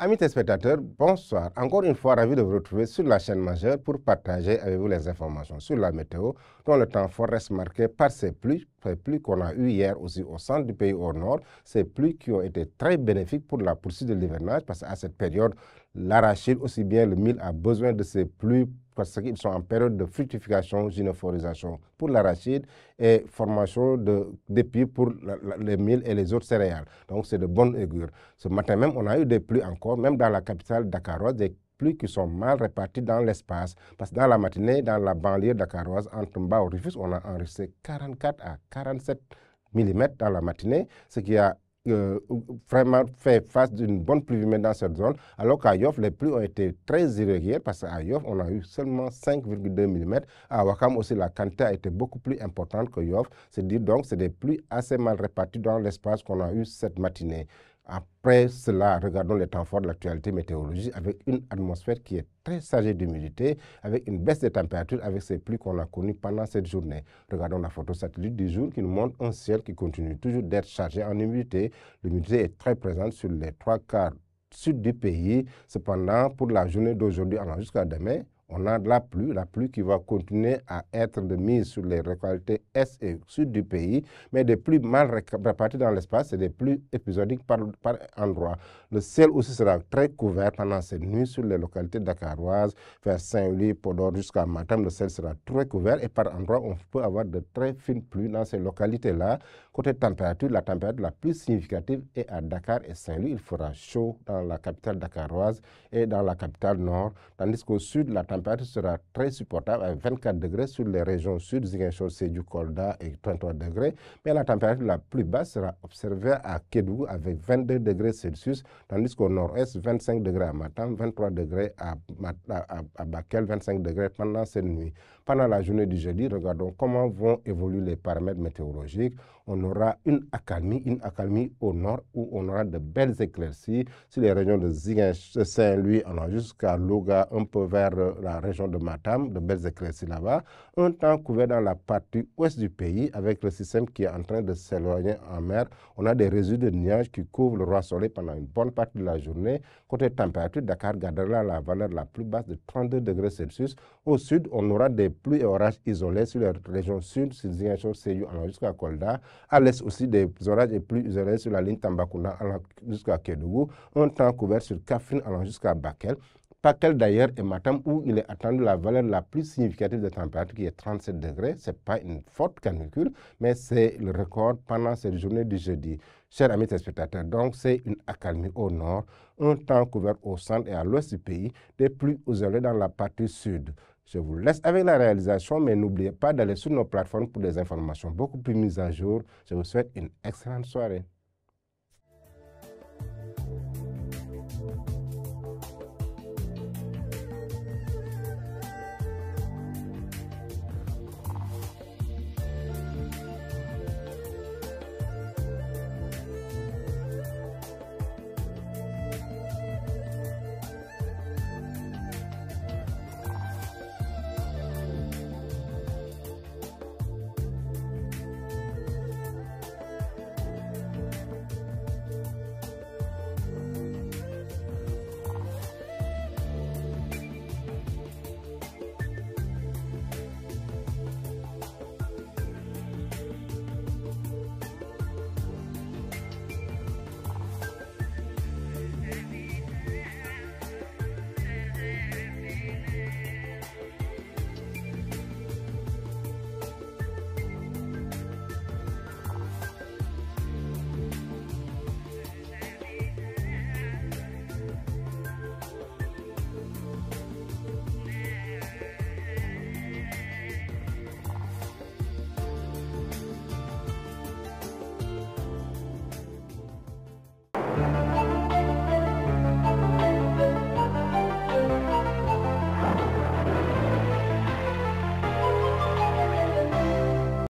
Amis téléspectateurs, bonsoir. Encore une fois, ravi de vous retrouver sur la chaîne majeure pour partager avec vous les informations sur la météo, dont le temps fort reste marqué par ces pluies qu'on a eues hier aussi au centre du pays au nord, ces pluies qui ont été très bénéfiques pour la poursuite de l'hivernage, parce qu'à cette période, l'arachide, aussi bien le mil, a besoin de ces pluies parce qu'ils sont en période de fructification, gynophorisation pour l'arachide et formation d'épis pour les mil et les autres céréales. Donc c'est de bonne augure. Ce matin même, on a eu des pluies encore, même dans la capitale dakaroise, des pluies qui sont mal réparties dans l'espace. Parce que dans la matinée, dans la banlieue dakaroise, entre Mbao et Rufisque, on a enregistré 44 à 47 mm dans la matinée, ce qui a vraiment fait face d'une bonne pluviométrie dans cette zone, alors qu'à Yoff, les pluies ont été très irrégulières parce qu'à Yoff, on a eu seulement 5,2 mm. À Wakam aussi, la quantité a été beaucoup plus importante que Yoff. C'est-à-dire donc, c'est des pluies assez mal réparties dans l'espace qu'on a eu cette matinée. Après cela, regardons les temps forts de l'actualité météorologique avec une atmosphère qui est très chargée d'humidité, avec une baisse des températures, avec ces pluies qu'on a connues pendant cette journée. Regardons la photo satellite du jour qui nous montre un ciel qui continue toujours d'être chargé en humidité. L'humidité est très présente sur les 3/4 sud du pays. Cependant, pour la journée d'aujourd'hui allant jusqu'à demain, on a de la pluie qui va continuer à être de mise sur les localités est et sud du pays, mais des pluies mal réparties dans l'espace, c'est des pluies épisodiques par endroit. Le ciel aussi sera très couvert pendant cette nuit sur les localités dakaroises, vers Saint-Louis, Podor jusqu'à Matam. Le ciel sera très couvert et par endroit, on peut avoir de très fines pluies dans ces localités-là. Côté température, la température la plus significative est à Dakar et Saint-Louis. Il fera chaud dans la capitale dakaroise et dans la capitale nord, tandis qu'au sud, la température sera très supportable avec 24 degrés sur les régions sud, Ziguinchor, Sédhiou, Kolda et 33 degrés. Mais la température la plus basse sera observée à Kédougou avec 22 degrés Celsius, tandis qu'au nord-est, 25 degrés à Matam, 23 degrés à Bakel, 25 degrés pendant cette nuit. Pendant la journée du jeudi, regardons comment vont évoluer les paramètres météorologiques. On aura une accalmie au nord où on aura de belles éclaircies sur les régions de Ziguinchor, Saint-Louis, jusqu'à Louga, un peu vers la région de Matam, de belles éclaircies là-bas. Un temps couvert dans la partie ouest du pays avec le système qui est en train de s'éloigner en mer. On a des résidus de nuages qui couvrent le roi soleil pendant une bonne partie de la journée. Côté température, Dakar gardera la valeur la plus basse de 32 degrés Celsius. Au sud, on aura des pluies et orages isolés sur les régions sud, sur Ziguinchor, Sédhiou, jusqu'à Kolda. À l'est aussi, des orages et pluies isolés sur la ligne Tambacounda jusqu'à Kédougou. Un temps couvert sur Kaffrine allant jusqu'à Bakel. Bakel d'ailleurs et Matam où il est attendu la valeur la plus significative de température qui est 37 degrés. Ce n'est pas une forte canicule, mais c'est le record pendant cette journée du jeudi. Chers amis téléspectateurs, donc c'est une accalmie au nord, un temps couvert au centre et à l'ouest du pays, des pluies isolées dans la partie sud. Je vous laisse avec la réalisation, mais n'oubliez pas d'aller sur nos plateformes pour des informations beaucoup plus mises à jour. Je vous souhaite une excellente soirée.